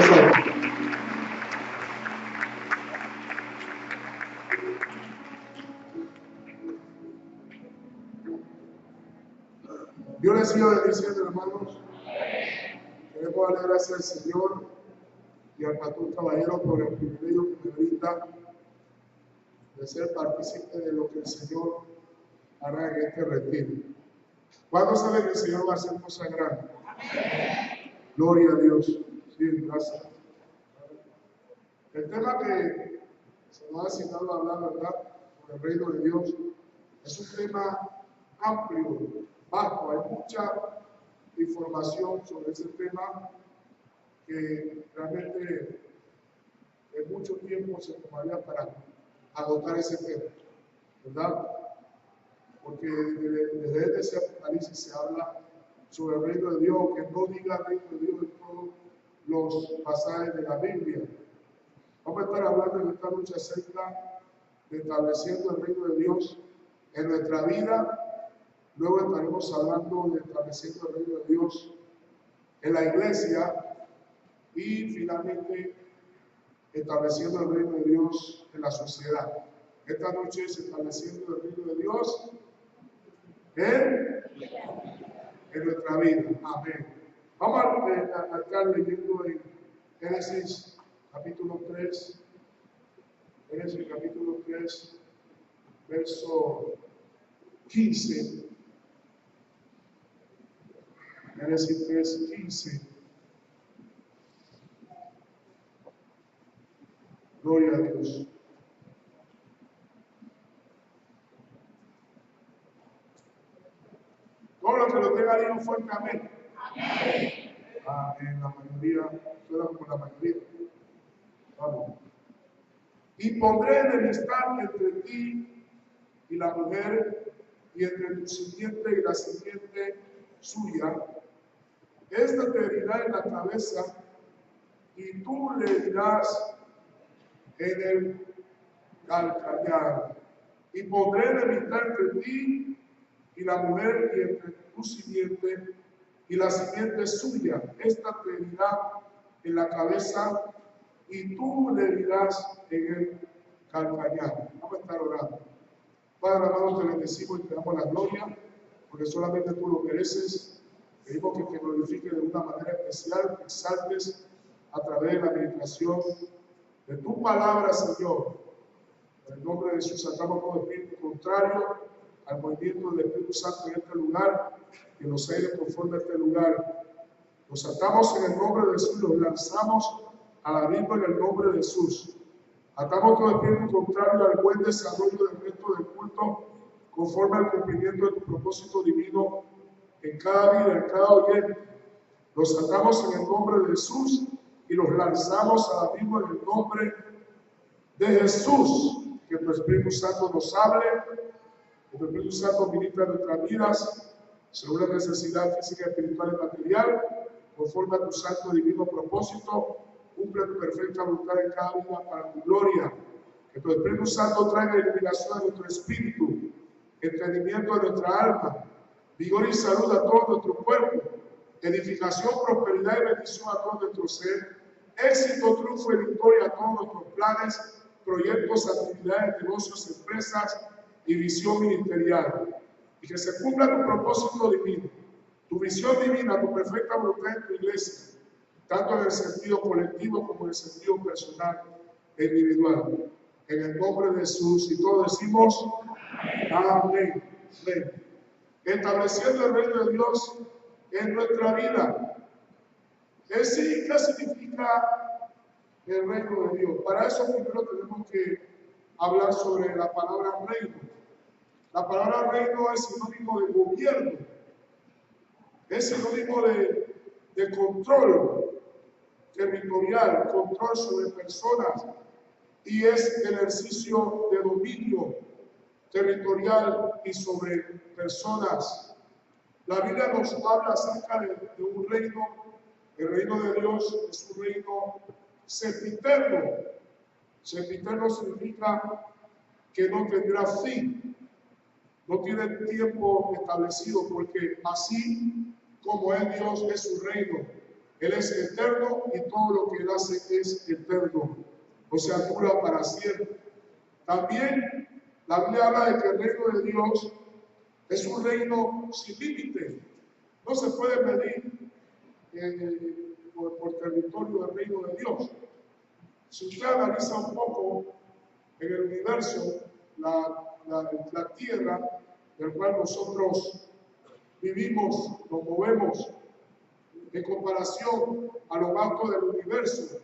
nosotros. Dios les siga bendiciendo, hermanos. Queremos darle gracias al Señor y al pastor Caballero por el privilegio que me brinda de ser partícipe de lo que el Señor hará en este retiro. ¿Cuándo sabe que el Señor va a hacer cosas grandes? Gloria a Dios. Sí, gracias. El tema que se nos ha asignado a hablar, ¿verdad?, por el reino de Dios, es un tema amplio, vasto. Hay mucha información sobre ese tema que realmente en mucho tiempo se tomaría para agotar ese tema, ¿verdad? Porque desde ese Apocalipsis se habla sobre el reino de Dios, que no diga el reino de Dios en todos los pasajes de la Biblia. Vamos a estar hablando en esta noche acerca de estableciendo el reino de Dios en nuestra vida. Luego estaremos hablando de estableciendo el reino de Dios en la iglesia y finalmente estableciendo el reino de Dios en la sociedad. Esta noche es estableciendo el reino de Dios en nuestra vida. Amén. Vamos a estar leyendo en Génesis capítulo 3, Génesis capítulo 3, verso 15. Génesis 3, 15. Gloria a Dios. Todos los que lo tengan, digan fuerte amén. En la mayoría, suena como la mayoría. Vamos. Y pondré enemistad entre ti y la mujer, y entre tu simiente y la simiente suya. Esta te herirá en la cabeza, y tú le herirás en el calcañar. Y pondré enemistad entre ti y la mujer, y entre tu simiente y la simiente suya. Esta te herirá en la cabeza, y tú le herirás en el calcañar. Vamos a estar orando. Padre amado, te bendecimos y te damos la gloria, porque solamente tú lo mereces. Pedimos que te glorifique de una manera especial, que exaltes a través de la meditación de tu palabra, Señor. En el nombre de Jesús, sacamos todo espíritu contrario al movimiento del Espíritu Santo en este lugar, que los aires conforme a este lugar. Los atamos en el nombre de Jesús, los lanzamos al abismo en el nombre de Jesús. Atamos todo espíritu contrario al buen desarrollo del resto del culto, conforme al cumplimiento de tu propósito divino en cada vida, en cada oyente. Los atamos en el nombre de Jesús y los lanzamos al abismo en el nombre de Jesús. Que tu Espíritu Santo nos hable, que tu Espíritu Santo ministra nuestras vidas según la necesidad física, espiritual y material, conforme a tu santo y divino propósito. Cumple tu perfecta voluntad en cada vida para tu gloria. Que tu Espíritu Santo traiga iluminación a nuestro espíritu, entendimiento a nuestra alma, vigor y salud a todo nuestro cuerpo, edificación, prosperidad y bendición a todo nuestro ser, éxito, triunfo y victoria a todos nuestros planes, proyectos, actividades, negocios, empresas y visión ministerial. Y que se cumpla tu propósito divino, tu visión divina, tu perfecta voluntad en tu iglesia, tanto en el sentido colectivo como en el sentido personal e individual. En el nombre de Jesús, y todos decimos amén. Amén. Estableciendo el reino de Dios en nuestra vida. ¿Qué significa el reino de Dios? Para eso primero tenemos que hablar sobre la palabra reino. La palabra reino es sinónimo de gobierno, es sinónimo de control territorial, control sobre personas, y es el ejercicio de dominio territorial y sobre personas. La Biblia nos habla acerca de un reino. El reino de Dios es un reino sempiterno. Sempiterno significa que no tendrá fin, no tiene tiempo establecido, porque así como es Dios, es su reino. Él es eterno y todo lo que Él hace es eterno, o sea, dura para siempre. También la Biblia habla de que el reino de Dios es un reino sin límite. No se puede medir por territorio del reino de Dios. Si usted analiza un poco en el universo, la tierra del cual nosotros vivimos, nos movemos, en comparación a lo vasto del universo,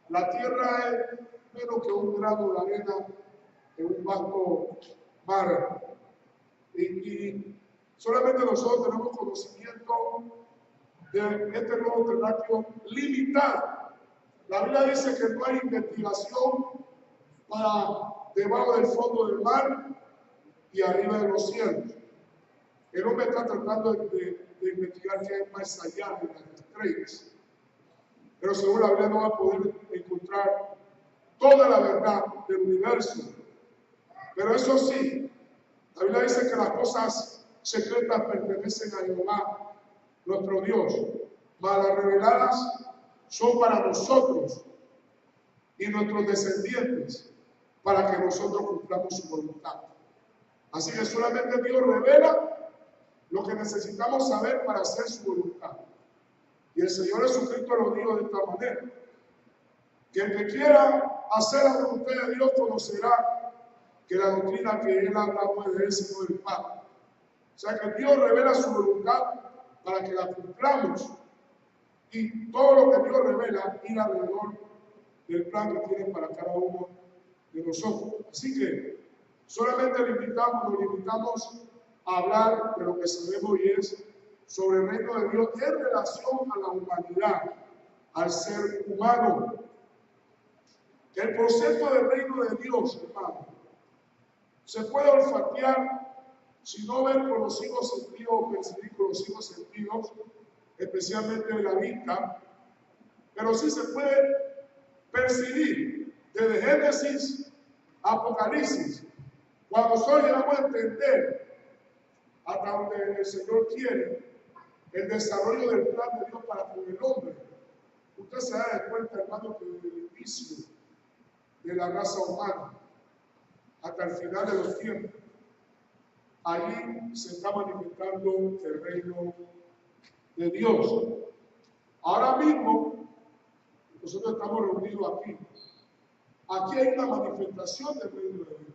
la tierra es menos que un grano de arena en un vasto mar. Y solamente nosotros tenemos conocimiento de este globo terráqueo limitado. La Biblia dice que no hay investigación para debajo del fondo del mar y arriba de los cielos. El hombre está tratando de investigar qué hay más allá de las estrellas. Pero según la Biblia no va a poder encontrar toda la verdad del universo. Pero eso sí, la Biblia dice que las cosas secretas pertenecen a Jehová, nuestro Dios, mas las reveladas son para nosotros y nuestros descendientes, para que nosotros cumplamos su voluntad. Así que solamente Dios revela lo que necesitamos saber para hacer su voluntad. Y el Señor Jesucristo lo dijo de esta manera: que el que quiera hacer la voluntad de Dios conocerá que la doctrina que Él habla no es de Él, sino del Padre. O sea que Dios revela su voluntad para que la cumplamos. Y todo lo que Dios revela ir alrededor del plan que tiene para cada uno de nosotros. Así que solamente nos limitamos a hablar de lo que sabemos, y es sobre el reino de Dios en relación a la humanidad, al ser humano. El concepto del reino de Dios, hermano, se puede olfatear, si no ver con los 5 sentidos o percibir con los 5 sentidos, especialmente de la vista, pero sí se puede percibir desde Génesis a Apocalipsis. Cuando nosotros llegamos a entender hasta donde el Señor quiere el desarrollo del plan de Dios para con el hombre, usted se da cuenta, hermano, que desde el inicio de la raza humana hasta el final de los tiempos, allí se está manifestando el reino de Dios. Ahora mismo, nosotros estamos reunidos aquí. Aquí hay una manifestación del reino de Dios.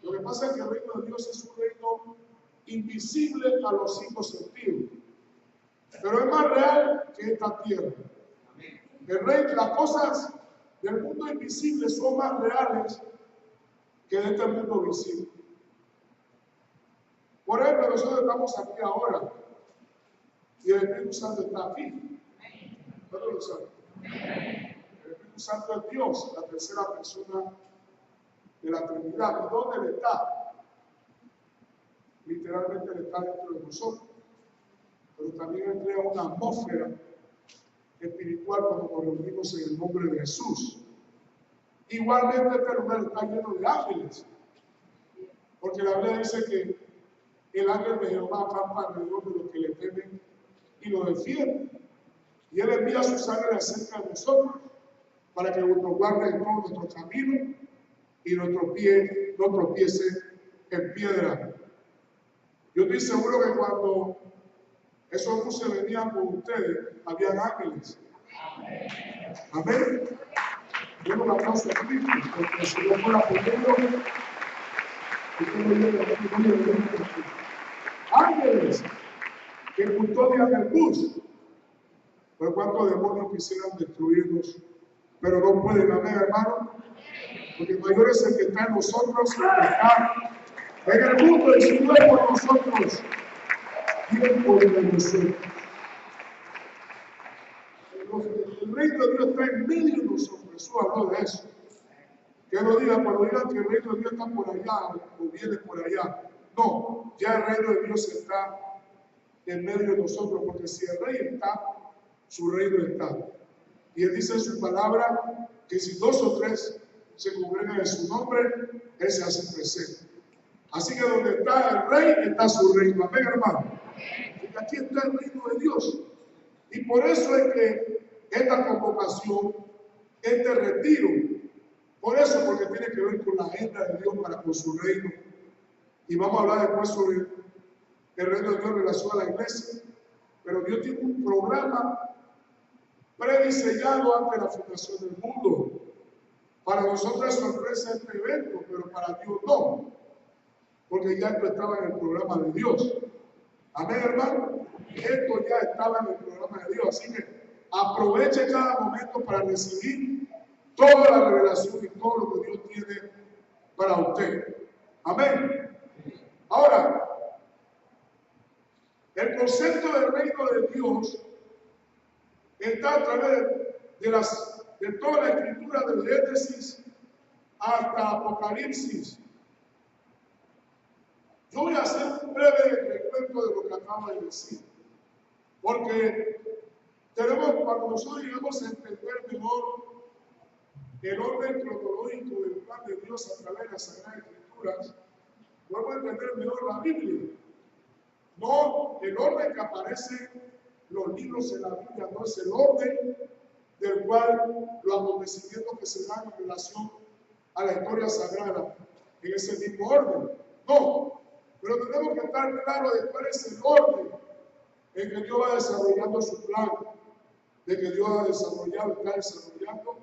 Lo que pasa es que el reino de Dios es un reino invisible a los 5 sentidos, pero es más real que esta tierra. Las cosas del mundo invisible son más reales que de este mundo visible. Por ejemplo, nosotros estamos aquí ahora y el Espíritu Santo está aquí. ¿Cuántos lo saben? El Espíritu Santo es Dios, la tercera persona de la Trinidad. ¿Y dónde Él está? Literalmente Él está dentro de nosotros. Pero también Él crea una atmósfera espiritual cuando nos reunimos en el nombre de Jesús. Igualmente este lugar está lleno de ángeles, porque la Biblia dice que el ángel de Jehová acampa alrededor de los que le temen y lo defiende. Y Él envía a sus ángeles cerca de nosotros para que nos guarde en todo nuestro camino y nuestro pie no tropiece en piedra. Yo estoy seguro que cuando esos buses venían con ustedes, habían ángeles. Amén. Denle un aplauso a Cristo, porque el Señor fue apoyando. Ángeles que custodian el bus. Por cuantos demonios quisieran destruirnos, pero no pueden. Amén, hermano. Porque mayor es el que está en nosotros que está en el mundo. Y si no es por nosotros, ¿quién puede nosotros? El reino de Dios está en medio de nosotros. Jesús habló de eso. Que no digan, cuando digan que el reino de Dios está por allá o viene por allá. No, ya el reino de Dios está en medio de nosotros, porque si el rey está, su reino está. Y Él dice en su palabra que si 2 o 3 se congregan en su nombre, Él se hace presente. Así que donde está el rey, está su reino. Amén, hermano. Porque aquí está el reino de Dios. Y por eso es que esta convocación, este retiro, por eso, porque tiene que ver con la agenda de Dios para con su reino. Y vamos a hablar después sobre el reino de Dios en relación a la iglesia. Pero Dios tiene un programa prediseñado antes de la fundación del mundo. Para nosotros es sorpresa este evento, pero para Dios no, porque ya esto estaba en el programa de Dios. Amén, hermano. Esto ya estaba en el programa de Dios, así que aproveche cada momento para recibir toda la revelación y todo lo que Dios tiene para usted. Amén. Ahora, el concepto del reino de Dios está a través de toda la escritura, del Génesis hasta Apocalipsis. Yo voy a hacer un breve recuento de lo que acabo de decir, porque cuando nosotros llegamos a entender mejor el orden cronológico del plan de Dios a través de las Sagradas Escrituras, podemos entender mejor la Biblia. No el orden que aparece en los libros en la Biblia, no es el orden del cual los acontecimientos que se dan en relación a la historia sagrada en ese mismo orden. No, pero tenemos que estar claros de cuál es el orden en que Dios va desarrollando su plan, de que Dios ha desarrollado, está desarrollando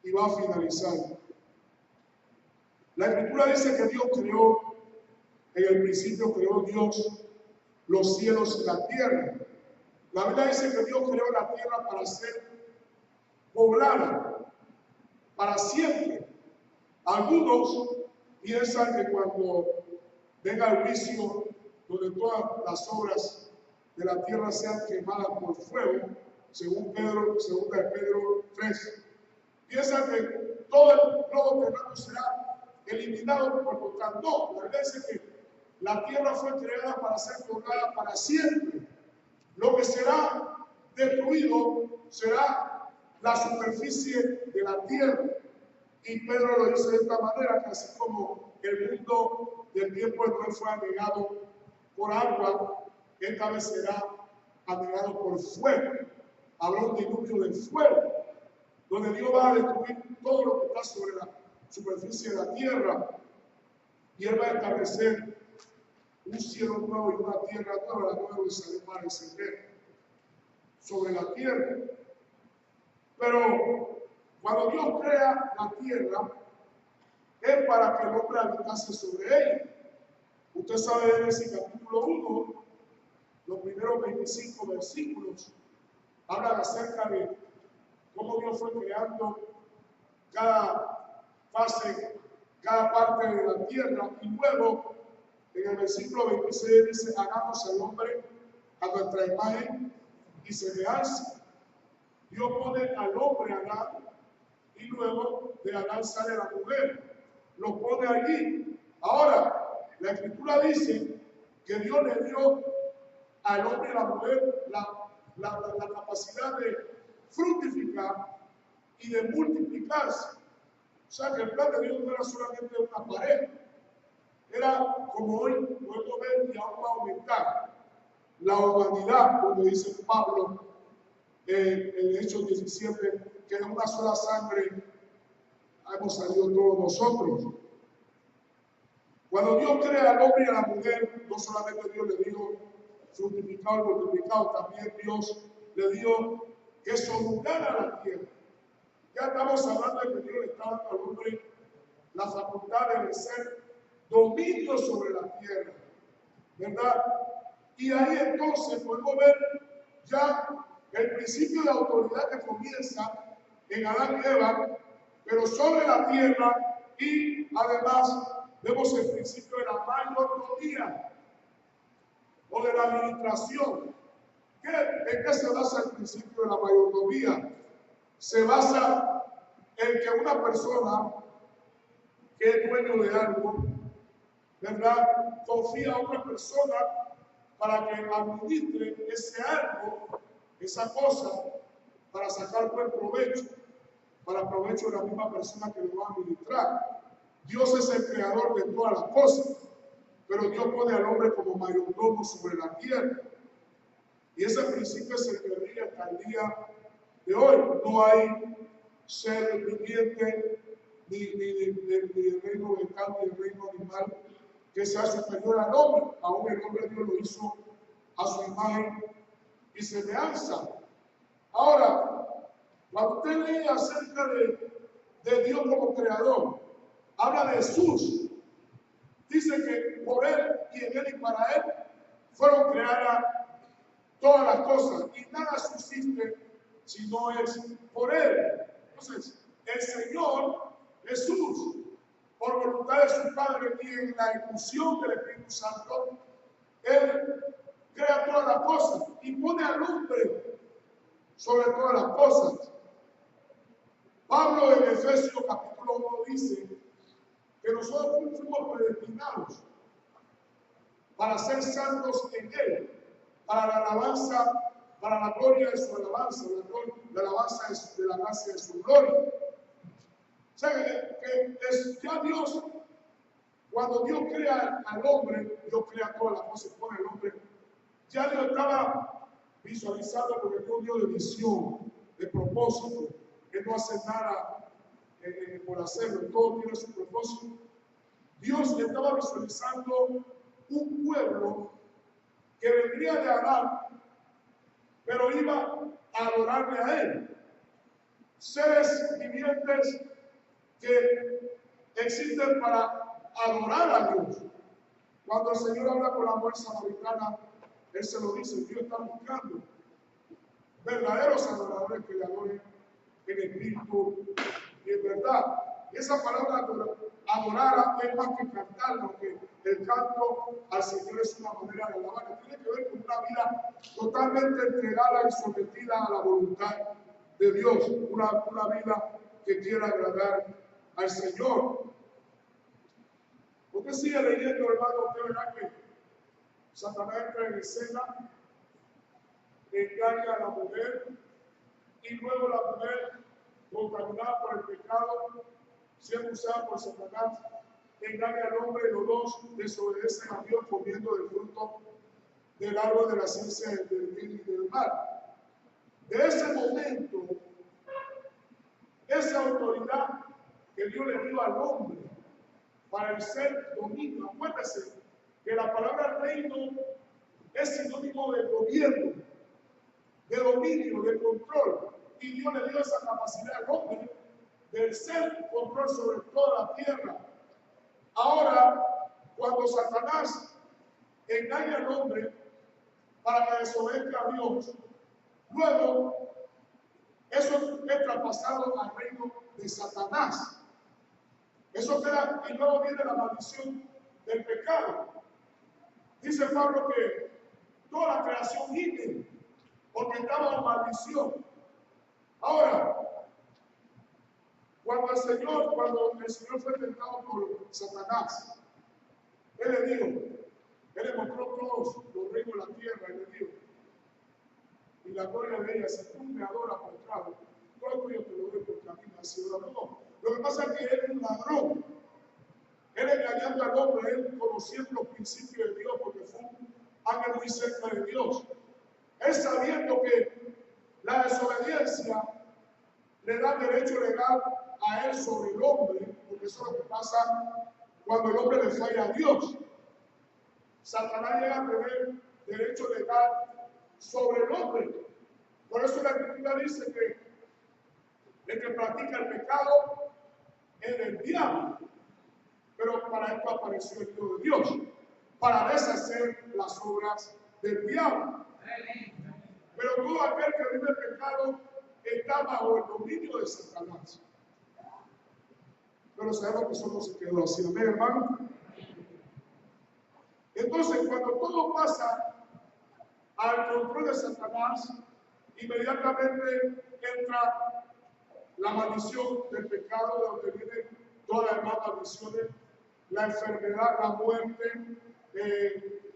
y va a finalizar. La Escritura dice que Dios creó, en el principio creó Dios los cielos y la tierra. La Biblia dice que Dios creó la tierra para ser poblada, para siempre. Algunos piensan que cuando venga el juicio, donde todas las obras de la tierra sean quemadas por fuego, según Pedro 3, piensan que todo el globo terráqueo será eliminado por total. No, la Biblia dice que la tierra fue creada para ser poblada para siempre. Lo que será destruido será la superficie de la tierra. Y Pedro lo dice de esta manera, que así como el mundo del tiempo de Noé fue anegado por agua, esta vez será anegado por fuego. Habrá un diluvio de fuego, donde Dios va a destruir todo lo que está sobre la superficie de la tierra, y Él va a establecer un cielo nuevo y una tierra nueva, la nueva Jerusalén va a descender sobre la tierra. Pero cuando Dios crea la tierra, es para que el hombre habitase sobre ella. Usted sabe de Génesis capítulo 1, los primeros 25 versículos, hablan acerca de cómo Dios fue creando cada fase, cada parte de la tierra, y luego en el versículo 26 dice: hagamos al hombre a nuestra imagen y semejanza. Dios pone al hombre Adán, y luego de Adán sale la mujer. Lo pone allí. Ahora, la Escritura dice que Dios le dio al hombre y a la mujer la capacidad de fructificar y de multiplicarse. O sea, que el plan de Dios no era solamente una pareja. Era, como hoy podemos ver, y aún va a aumentar la humanidad, como dice Pablo en Hechos 17, que de una sola sangre hemos salido todos nosotros. Cuando Dios crea al hombre y a la mujer, no solamente Dios le dio fructificado y multiplicado, también Dios le dio que sojuzgara la tierra. Ya estamos hablando de que Dios le está dando al hombre la facultad de ejercer dominio sobre la tierra, ¿verdad? Y ahí entonces podemos ver ya el principio de autoridad que comienza en Adán y Eva, pero sobre la tierra, y además vemos el principio de la mayordomía o de la administración. ¿En qué se basa el principio de la mayordomía? Se basa en que una persona que es dueño de algo, ¿verdad?, confía a otra persona para que administre ese algo, esa cosa, para sacar buen provecho, para provecho de la misma persona que lo va a administrar. Dios es el creador de todas las cosas, pero Dios pone al hombre como mayordomo sobre la tierra. Y ese principio es el que brilla hasta el día de hoy. No hay ser viviente, ni el reino vegetal, ni el reino animal, que sea superior al hombre. Aún el hombre Dios lo hizo a su imagen y semejanza. Ahora, cuando usted lee acerca de Dios como creador, habla de Jesús. Dice que por Él y en Él y para Él fueron creadas todas las cosas y nada subsiste si no es por Él. Entonces, el Señor Jesús, por voluntad de su Padre y en la ejecución del Espíritu Santo, Él crea todas las cosas y pone al hombre sobre todas las cosas. Pablo en Efesios capítulo 1 dice que nosotros fuimos predestinados para ser santos en Él, para la alabanza, para la gloria de su alabanza, la alabanza de la gracia de su gloria. O sea, que es ya Dios, cuando Dios crea al hombre, Dios crea todas las cosas, pone al hombre. Ya Dios estaba visualizado porque Dios dio de visión, de propósito, que no hace nada por hacerlo, todo tiene su propósito. Dios estaba visualizando un pueblo que vendría de Adán, pero iba a adorarle a Él. Seres vivientes que existen para adorar a Dios. Cuando el Señor habla con la mujer samaritana, Él se lo dice, Dios está buscando verdaderos adoradores que le adoren en espíritu y en verdad. Y esa palabra adorar es más que cantar, porque el canto al Señor es una manera de alabar. Tiene que ver con una vida totalmente entregada y sometida a la voluntad de Dios. Una vida que quiera agradar al Señor. Usted sigue leyendo, hermano, usted verá que Satanás entra en escena, engaña a la mujer y luego la mujer, contaminada por el pecado, siendo usada por Satanás, engaña al hombre y los dos desobedecen a Dios comiendo del fruto del árbol de la ciencia del bien y del mal. De ese momento, esa autoridad que Dios le dio al hombre para el ser dominio, acuérdese que la palabra reino es sinónimo de gobierno, de dominio, de control, y Dios le dio esa capacidad al hombre del ser control sobre toda la tierra. Ahora, cuando Satanás engaña al hombre para que desobedezca a Dios, luego eso es traspasado al reino de Satanás. Eso queda, y luego viene la maldición del pecado. Dice Pablo que toda la creación gime porque estaba en maldición. Ahora, cuando el Señor fue tentado por Satanás, Él le dijo, Él le mostró todos los reinos de la tierra, y le dijo, y la gloria de ella, si tú me adoras por trago, todo yo te lo doy porque a mí me ha sido dado. No, lo que pasa es que Él es un ladrón. Él engañando al hombre, Él conociendo los principios de Dios, porque fue un ángel muy cerca de Dios. Él sabiendo que la desobediencia le da derecho legal a él sobre el hombre, porque eso es lo que pasa cuando el hombre le falla a Dios. Satanás llega a tener derecho legal sobre el hombre. Por eso la Escritura dice que el que practica el pecado es el diablo. Pero para esto apareció el Hijo de Dios, para deshacer las obras del diablo. Pero todo aquel que vive el pecado está bajo el dominio de Satanás. Pero sabemos que eso no se quedó así, ¿amén, hermano? Entonces, cuando todo pasa al control de Satanás, inmediatamente entra la maldición del pecado, de donde vienen todas las demás maldiciones, la enfermedad, la muerte,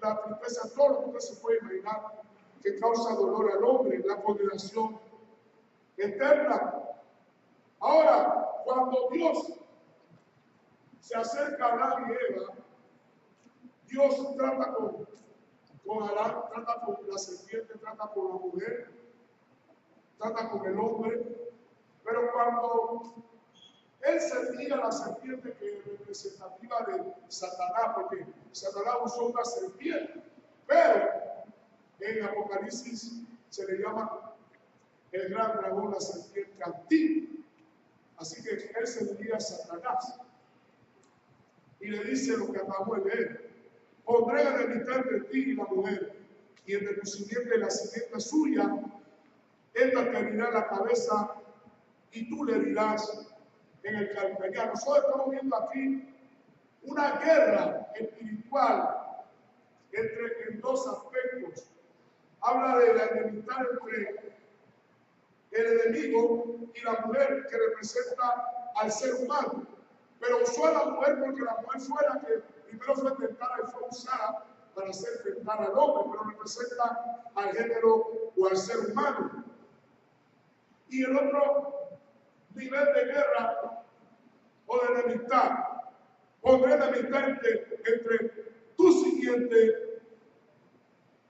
la tristeza, todo lo que usted se puede imaginar que causa dolor al hombre, la condenación eterna. Ahora, cuando Dios se acerca a Adán y Eva, Dios trata con Adán, trata con la serpiente, trata con la mujer, trata con el hombre, pero cuando él servía a la serpiente que es representativa de Satanás, porque Satanás usó una serpiente, pero en Apocalipsis se le llama el gran dragón, la serpiente antigua. Así que él servía a Satanás. Y le dice lo que acabamos de leer: pondré enemistad entre ti y la mujer, y entre tu simiente y la simiente suya. Esta te herirá la cabeza y tú le herirás en el calcañar. Nosotros estamos viendo aquí una guerra espiritual en dos aspectos. Habla de la enemistad entre el enemigo y la mujer, que representa al ser humano. Pero usó a la mujer porque la mujer fue la que primero fue tentada y fue usada para hacer tentar al hombre, pero representa al género o al ser humano. Y el otro nivel de guerra o de enemistad, pondré enemistad entre tu simiente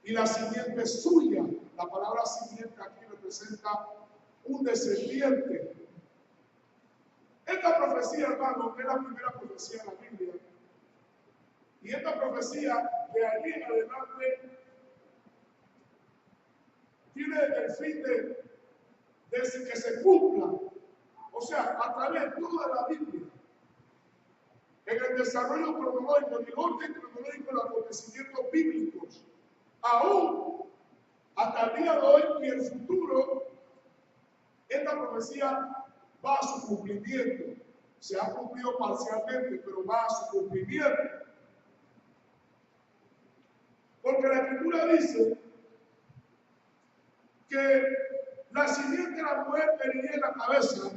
y la simiente suya. La palabra simiente aquí representa un descendiente. Esta profecía, hermano, es la primera profecía de la Biblia. Y esta profecía, de allí en adelante, tiene el fin de que se cumpla. O sea, a través de toda la Biblia, en el desarrollo cronológico, en el orden cronológico de los acontecimientos bíblicos, aún hasta el día de hoy y el futuro, esta profecía va a su cumplimiento. Se ha cumplido parcialmente, pero va a su cumplimiento. Porque la Escritura dice que la simiente de la mujer heriría en la cabeza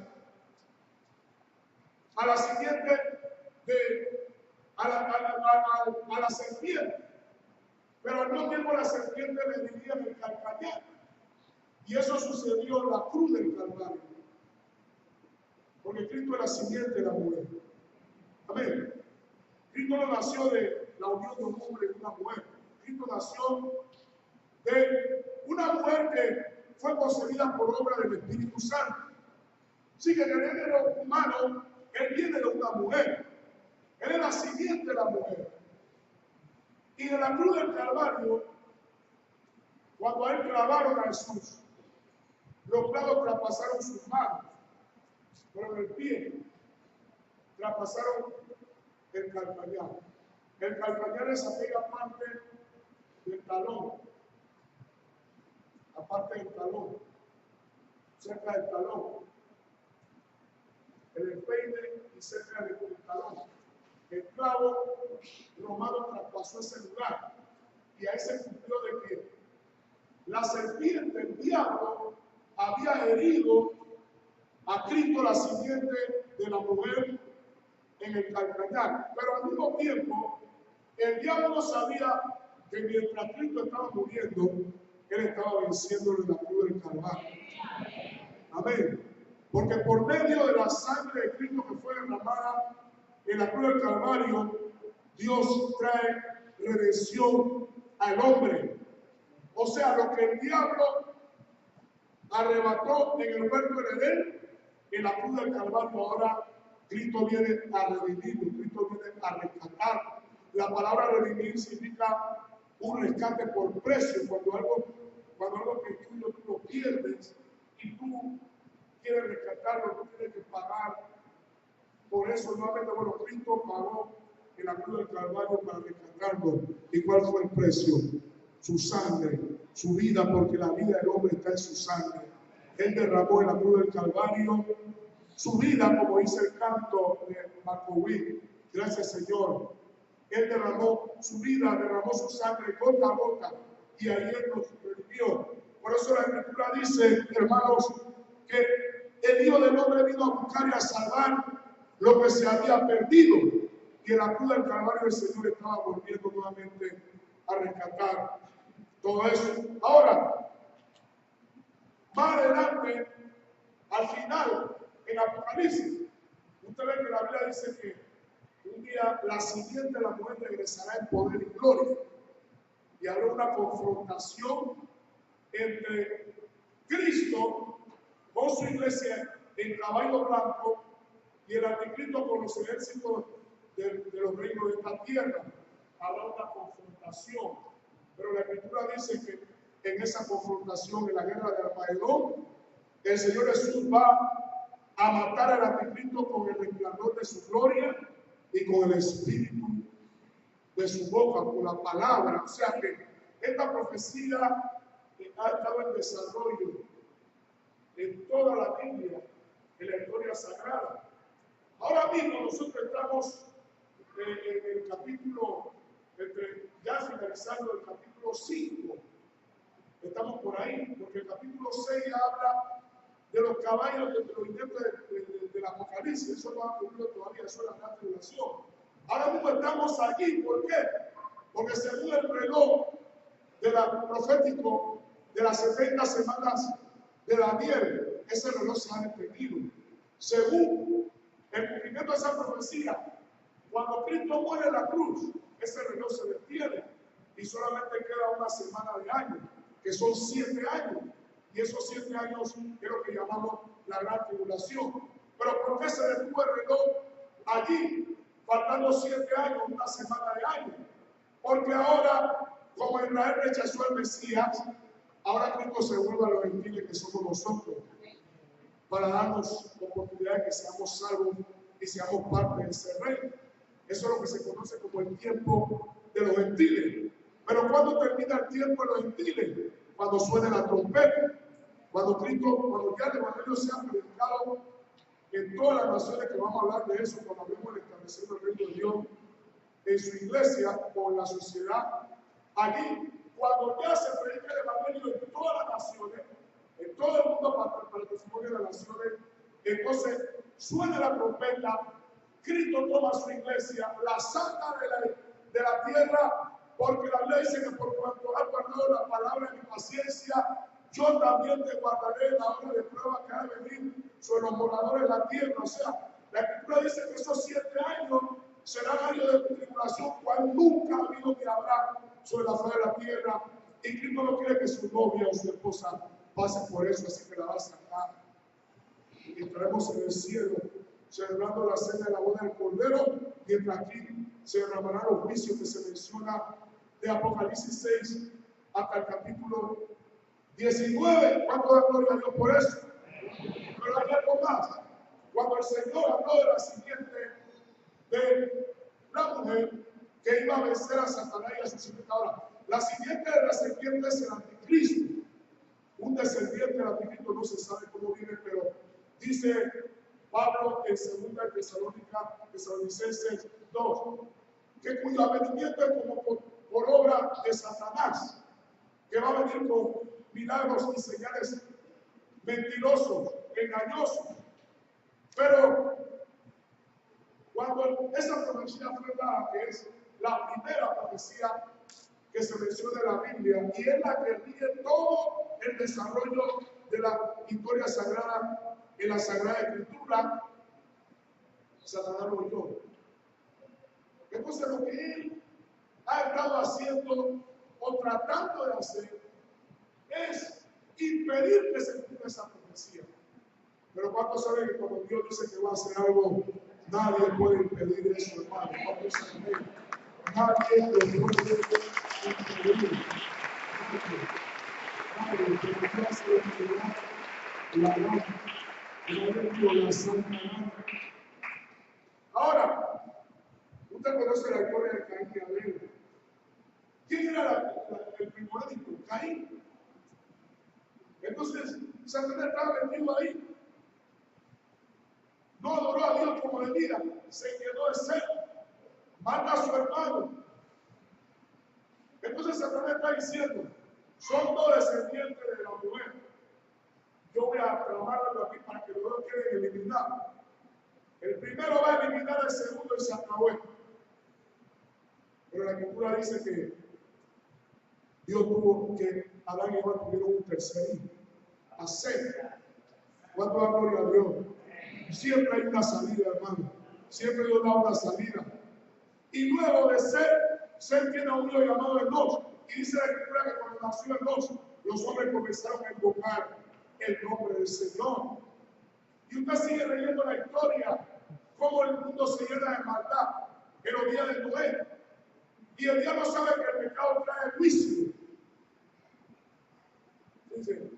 a la simiente a la serpiente, pero al mismo tiempo la serpiente le heriría en el calcañar. Y eso sucedió en la cruz del Calvario, porque Cristo es la simiente de la mujer. Amén. Cristo no nació de la unión de un hombre y una mujer. Cristo nació de una mujer que fue concebida por obra del Espíritu Santo. Así que en el género humano, él viene de una mujer. Él es la simiente de la mujer. Y en la cruz del Calvario, cuando a él clavaron a Jesús, los clavos traspasaron sus manos, pero en el pie traspasaron el calcañar. El calcañar es aquella parte del talón, la parte del talón, cerca del talón, el empeine y cerca del talón. El clavo romano traspasó ese lugar y ahí se cumplió de que la serpiente, el diablo, había herido a Cristo, la simiente de la mujer, en el calcañar. Pero al mismo tiempo, el diablo no sabía que mientras Cristo estaba muriendo, él estaba venciendo en la cruz del Calvario. Amén. Porque por medio de la sangre de Cristo que fue derramada en la cruz del Calvario, Dios trae redención al hombre. O sea, lo que el diablo arrebató en el huerto de Edén, en la cruz del Calvario, ahora Cristo viene a redimirlo, Cristo viene a rescatar. La palabra redimir significa un rescate por precio. Cuando algo que tú lo pierdes y tú quieres rescatarlo, tú tienes que pagar. Por eso, nuevamente, bueno, Cristo pagó en la cruz del Calvario para rescatarlo. ¿Y cuál fue el precio? Su sangre, su vida, porque la vida del hombre está en su sangre. Él derramó en la cruz del Calvario su vida, como dice el canto de Marcoví. Gracias, Señor. Él derramó su vida, derramó su sangre gota a gota, y ahí Él nos redimió. Por eso la Escritura dice, hermanos, que el Hijo del Hombre vino a buscar y a salvar lo que se había perdido. Y en la cruz del Calvario el Señor estaba volviendo nuevamente a rescatar todo eso. Ahora, más adelante, al final, en Apocalipsis, usted ve que la Biblia dice que un día la simiente de la mujer regresará en poder y gloria. y habrá una confrontación entre Cristo con su iglesia en caballo blanco y el anticristo con los ejércitos de los reinos de esta tierra. Habrá una confrontación, pero la Escritura dice que en esa confrontación, en la guerra de Armagedón, el Señor Jesús va a matar al anticristo con el resplandor de su gloria y con el espíritu de su boca, con la palabra. O sea que esta profecía ha estado en desarrollo en toda la Biblia, en la historia sagrada. Ahora mismo nosotros estamos en el capítulo, ya finalizando el capítulo 5. Estamos por ahí, porque el capítulo 6 habla de los caballos de los jinetes del Apocalipsis. Eso no ha ocurrido todavía, eso es la gran tribulación. Ahora mismo estamos allí, ¿por qué? Porque según el reloj profético de las 70 semanas de Daniel, ese reloj se ha detenido. Según el cumplimiento de esa profecía, cuando Cristo muere en la cruz, ese reloj se detiene y solamente queda una semana de año, que son 7 años. Y esos 7 años es lo que llamamos la gran tribulación. Pero ¿por qué se detuvo el reloj allí, faltando 7 años, una semana de año? Porque ahora, como Israel rechazó al Mesías, ahora Cristo se vuelve a los gentiles que somos nosotros, para darnos oportunidad de que seamos salvos y seamos parte de ese reino. Eso es lo que se conoce como el tiempo de los gentiles. Pero ¿cuándo termina el tiempo de los gentiles? Cuando suene la trompeta, cuando ya el Evangelio sea predicado en todas las naciones, que vamos a hablar de eso cuando hablemos de establecer el reino de Dios en su iglesia o en la sociedad. Allí, cuando ya se predica el Evangelio en todas las naciones, en todo el mundo para el testimonio de las naciones, entonces suena la trompeta, Cristo toma su iglesia, la saca de la tierra, porque la ley dice que por cuanto has guardado la palabra de mi paciencia, yo también te guardaré la hora de prueba que ha de venir sobre los moradores de la tierra. O sea, la Escritura dice que esos 7 años serán años de tribulación, cual nunca ha habido ni habrá sobre la faz de la tierra. Y Cristo no quiere que su novia o su esposa pase por eso, así que la va a sacar. Y estaremos en el cielo celebrando la cena de la boda del Cordero, mientras aquí se derramarán los juicios que se menciona de Apocalipsis 6 hasta el capítulo 19. ¿Cuánto da gloria a Dios por eso? Pero hay algo más. Cuando el Señor habló de la simiente de la mujer que iba a vencer a Satanás y a su simiente. Ahora, la simiente de la serpiente es el anticristo. Un descendiente del anticristo no se sabe cómo viene, pero dice Pablo en 2 Tesalonicenses 2, que cuyo avenimiento es como por obra de Satanás, que va a venir con milagros y señales mentirosos, engañosos. Pero cuando esa profecía fue dada, que es la primera profecía que se menciona en la Biblia, y es la que rige todo el desarrollo de la historia sagrada en la Sagrada Escritura, Satanás lo oyó. Entonces lo que él ha estado haciendo o tratando de hacer es impedir que se cumpla esa profecía. Pero ¿cuántos saben que cuando Dios dice que va a hacer algo, nadie puede impedir eso, hermano? ¿Cuántos saben? Nadie lo puede impedir. Nadie, pero Dios hace la gana. La santa gana. Ahora, usted conoce la historia de Caín y Abel. ¿Quién era el primogénito? Caín. Entonces, Satanás estaba metido ahí. No adoró a Dios como debía, se quedó de ser. Mata a su hermano. Entonces Satanás está diciendo, son dos descendientes de la mujer. Yo voy a trabajarlo aquí para que los dos queden eliminados. El primero va a eliminar al segundo y se acabó. Pero la Escritura dice que Dios tuvo que Adán y Eva tuvieron un tercer hijo, a Seth. ¿Cuánto da gloria a Dios? Siempre hay una salida, hermano. Siempre Dios da una salida. Y luego de Seth tiene a un hijo llamado Enoch, Y dice la Escritura que cuando nació Enós, los hombres comenzaron a invocar el nombre del Señor. Y usted sigue leyendo la historia, cómo el mundo se llena de maldad en los días de Noé. Y el diablo sabe que el pecado trae juicio. Dice,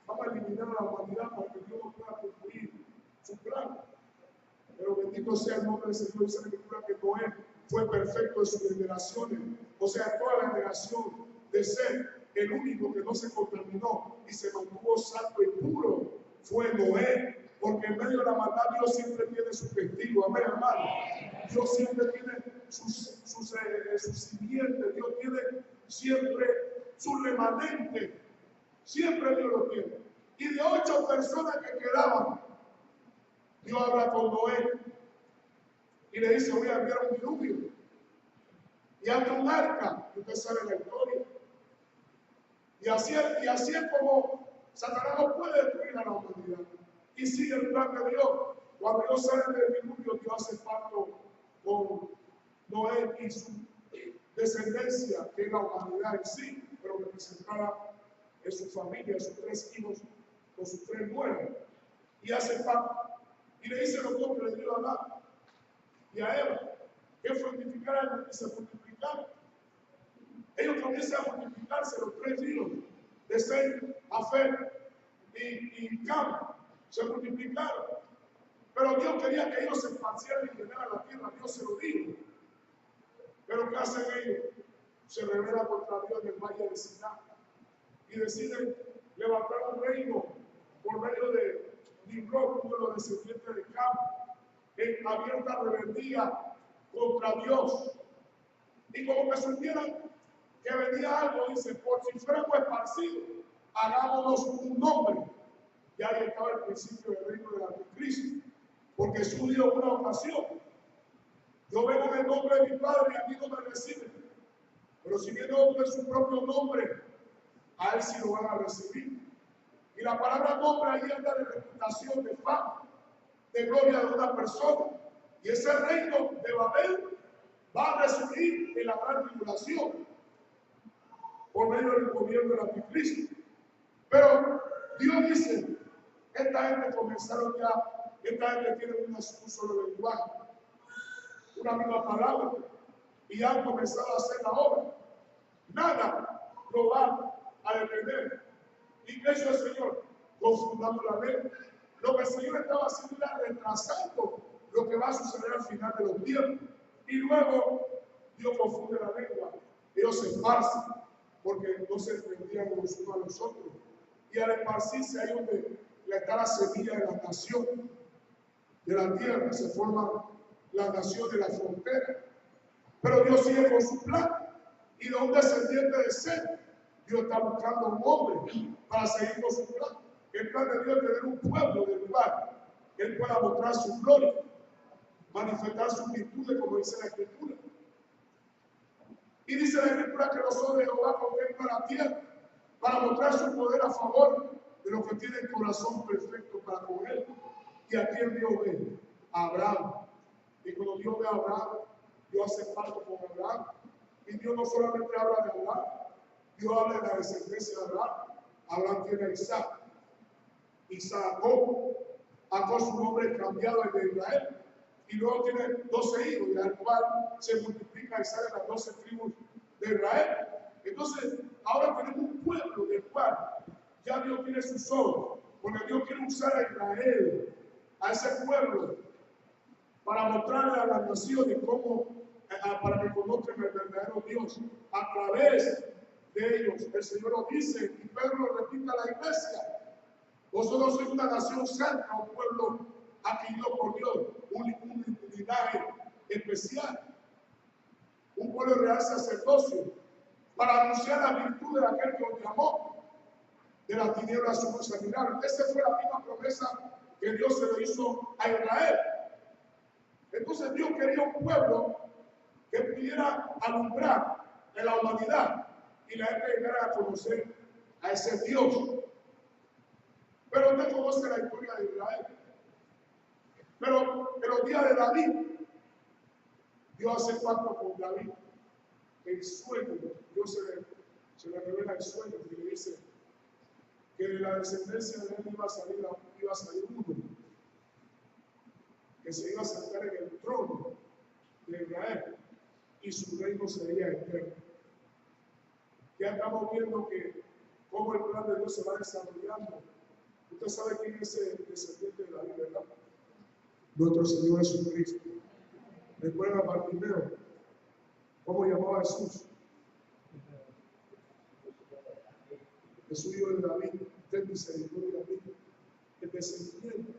vamos a eliminar a la humanidad para que Dios no pueda cumplir su plan. Pero bendito sea el nombre del Señor. Dice la Escritura que Noé fue perfecto en sus generaciones. O sea, toda la generación de ser el único que no se contaminó y se mantuvo santo y puro fue Noé. Porque en medio de la maldad Dios siempre tiene su testigo. Amén, hermano. Dios siempre tiene sus simientes. Dios tiene siempre su remanente. Siempre Dios lo tiene. Y de 8 personas que quedaban, Dios habla con Noé y le dice, voy a enviar un diluvio y hazte un arca. Y usted sabe la historia. Y así es como Satanás no puede destruir a la humanidad. Y sigue el plan de Dios. Cuando Dios sale del diluvio, Dios hace pacto con Noé y su descendencia, que es la humanidad en sí, pero representada en su familia, sus 3 hijos con sus 3 nueras. Y hace pacto. Y le dice los dos que le dio a Adán y a Eva que fructificaran y se multiplicaran. Ellos comienzan a multiplicarse, los 3 hijos de Sem, Jafet y Cam, se multiplicaron. Pero Dios quería que ellos se esparcieran y llenaran la tierra. Dios se lo dijo. Pero ¿qué hacen ellos? Se rebelan contra Dios en el valle de Siná y deciden levantar un reino por medio de Nimrod, uno de los descendientes de Cam, en abierta rebeldía contra Dios. Y como que supieran que venía algo, dice, por si fuéramos esparcidos, hagámonos un nombre. Y ahí estaba el principio del reino del anticristo. Porque Jesús dijo en una ocasión, yo vengo en el nombre de mi Padre y a mí no me reciben. Pero si viene otro en su propio nombre, a él sí lo van a recibir. Y la palabra nombre ahí anda de reputación, de fama, de gloria de una persona. Y ese reino de Babel va a recibir en la gran tribulación por medio del gobierno del anticristo. Pero Dios dice, esta gente comenzaron ya, esta gente tiene un solo lenguaje, una misma palabra, y han comenzado a hacer la obra. Nada lo va a detener. ¿Y qué hizo el Señor? Confundando la ley. Lo que el Señor estaba haciendo era retrasando lo que va a suceder al final de los tiempos. Y luego Dios confunde la lengua. Ellos se esparcen porque no se entendían los unos a los otros. Y al esparcirse ahí donde está la semilla de la nación, de la tierra, se forma la nación de la frontera. Pero Dios sigue con su plan. Y de un descendiente de Sem, Dios está buscando un hombre para seguir con su plan. El plan de Dios es tener un pueblo del cual Él pueda mostrar su gloria, manifestar sus virtudes, como dice la Escritura. Y dice la Escritura que los ojos de Jehová contemplan la tierra para mostrar su poder a favor de los que tienen corazón perfecto para con Él. ¿Y a quién Dios ve? A Abraham. Y cuando Dios ve a Abraham, Dios hace pacto con Abraham. Y Dios no solamente habla de Abraham, Dios habla de la descendencia de Abraham. Abraham tiene a Isaac. Isaac, Jacob su nombre cambiado al de Israel. Y luego tiene 12 hijos, y al cual se multiplica y salen las 12 tribus de Israel. Entonces, ahora tenemos un pueblo del cual ya Dios tiene sus ojos, porque Dios quiere usar a Israel, a ese pueblo, para mostrarle a las naciones cómo, para que conozcan el verdadero Dios. A través de ellos, el Señor lo dice, y Pedro lo repite a la iglesia. Vosotros sois una nación santa, un pueblo adquirido por Dios, un linaje especial, un pueblo real sacerdocio, para anunciar la virtud de aquel que os llamó de la tiniebla a su luz admirable. Esa fue la misma promesa que Dios se le hizo a Israel. Entonces Dios quería un pueblo que pudiera alumbrar en la humanidad y la gente llegara a conocer a ese Dios. Pero usted conoce la historia de Israel. Pero en los días de David, Dios hace pacto con David. En sueño, Dios se le se le revela el sueño que le dice que de la descendencia de él iba a salir uno que se iba a sentar en el trono de Israel y su reino sería eterno. Ya estamos viendo que cómo el plan de Dios se va desarrollando. Usted sabe quién es el descendiente de David, ¿verdad? Nuestro Señor Jesucristo. Recuerda a Bartimeo, ¿cómo llamaba a Jesús? Jesús, hijo de David, ten misericordia de mí, el descendiente.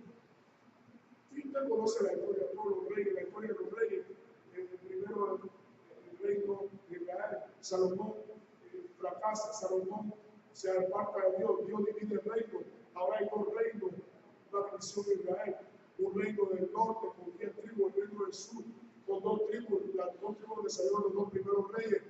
Y usted conoce la historia de todos los reyes, la historia de los reyes. Primero el reino de Israel, Salomón fracasa, Salomón se aparta de Dios, Dios divide el reino. Ahora hay dos reinos, una división de Israel, un reino del norte con 10 tribus, el reino del sur con 2 tribus, las 2 tribus que salieron los 2 primeros reyes,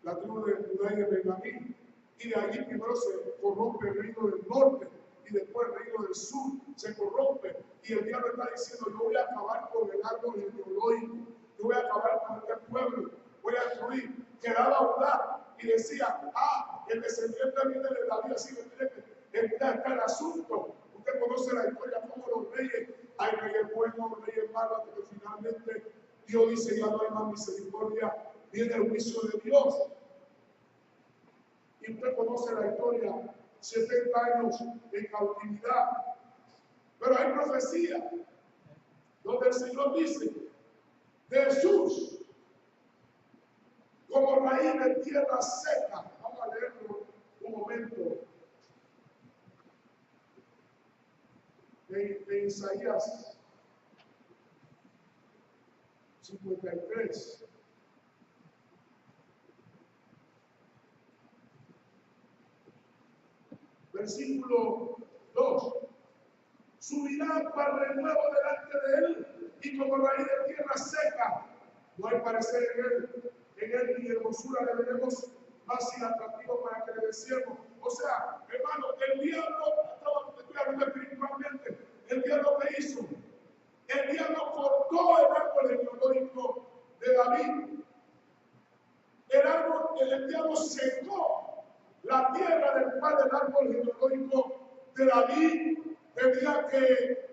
la tribu de Judá y de Benjamín. Y de allí primero se corrompe el reino del norte y después el reino del sur se corrompe. Y el diablo está diciendo, yo voy a acabar con el árbol genealógico, yo voy a acabar con este pueblo, voy a destruir. Quedaba Judá y decía, el descendiente viene de David, así que tiene que está el asunto. Usted conoce la historia como los reyes, hay reyes buenos, reyes malos, hasta que finalmente Dios dice, ya no hay más misericordia, viene el juicio de Dios. Y usted conoce la historia, 70 años en cautividad. Pero hay profecía donde el Señor dice, de Jesús, como raíz de tierra seca. Vamos a leerlo un momento. En Isaías 53. Versículo 2. Subirá para renuevo delante de él y como raíz de tierra seca. No hay parecer en él ni hermosura le veremos más inatractivo para que le deseemos. O sea, hermano, el diablo, estoy hablando espiritualmente, el diablo que hizo, el diablo cortó el árbol genealógico de David. El diablo secó la tierra del cual el árbol genealógico de David tenía que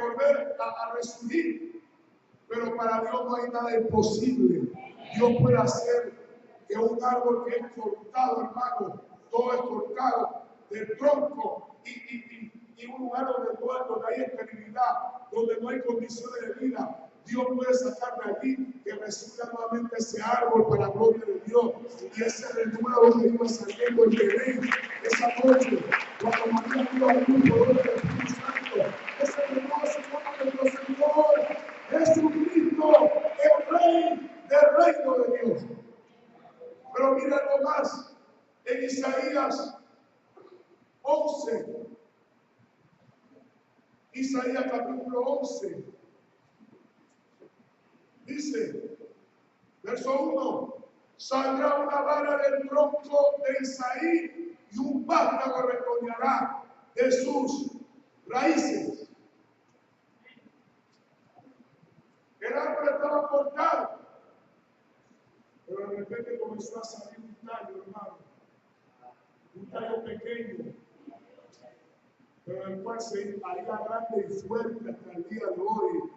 volver a resurgir. Pero para Dios no hay nada imposible. Dios puede hacer que un árbol que es cortado, hermano, todo es cortado del tronco y un lugar donde hay esterilidad, donde no hay condiciones de vida. Dios puede sacar de allí que resurja nuevamente ese árbol para la gloria de Dios. Y ese renuevo que iba saliendo en Belén esa noche, cuando María vio a un poder del Espíritu Santo, ese renuevo se llama nuestro Señor Jesucristo, el Rey del reino de Dios. Pero mira algo más, en Isaías 11, Isaías capítulo 11, dice, verso 1, saldrá una vara del tronco de Isaí y un vástago retoñará de sus raíces. El árbol estaba cortado, pero de repente comenzó a salir un tallo, hermano, un tallo pequeño, pero el cual se haría grande y fuerte hasta el día de hoy,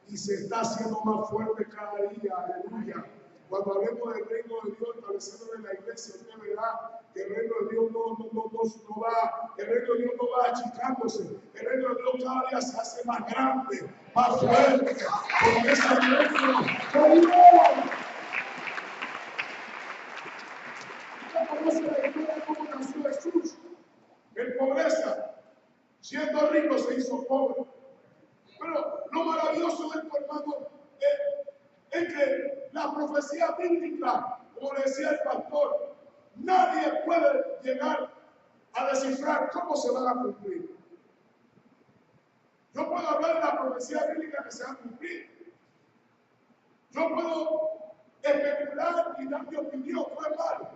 y se está haciendo más fuerte cada día, aleluya. Cuando hablemos del reino de Dios, estableciendo en la iglesia, usted verá que el reino de Dios no va, el reino de Dios no va achicándose, el reino de Dios cada día se hace más grande, más fuerte, porque es el reino de Dios. Usted conoce la historia de cómo nació Jesús, en pobreza, siendo rico se hizo pobre. Pero lo maravilloso de esto, hermano, es que la profecía bíblica, como le decía el pastor, nadie puede llegar a descifrar cómo se van a cumplir. Yo puedo hablar de la profecía bíblica que se va a cumplir. Yo puedo especular y dar mi opinión, no es malo.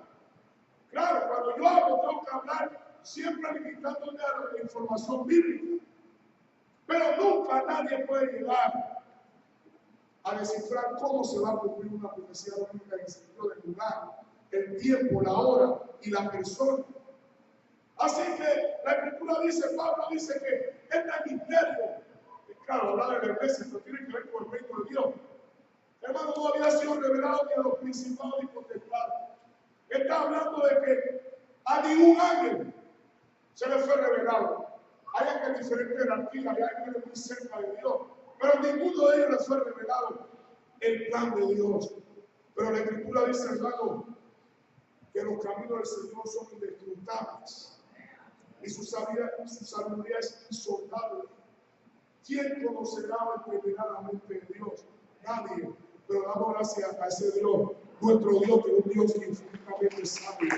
Claro, cuando yo hablo, tengo que hablar siempre limitándome a la información bíblica. Pero nunca nadie puede llegar a descifrar cómo se va a cumplir una profecía bíblica en el sentido de lugar. el tiempo, la hora y la persona. Así que la Escritura dice, Pablo dice que este misterio, claro, habla de la iglesia, pero tiene que ver con el reino de Dios. Hermano, no había sido revelado ni a los principados ni potestades. Está hablando de que a ningún ángel se le fue revelado. Hay ángeles de diferentes jerarquías, hay ángeles muy cerca de Dios, pero ninguno de ellos le fue revelado el plan de Dios. Pero la Escritura dice, hermano, que los caminos del Señor son inescrutables y su sabiduría es insondable. ¿Quién conocerá o entenderá la mente de Dios? Nadie. Pero damos gracias a ese Dios, nuestro Dios, que es un Dios que infinitamente sabio.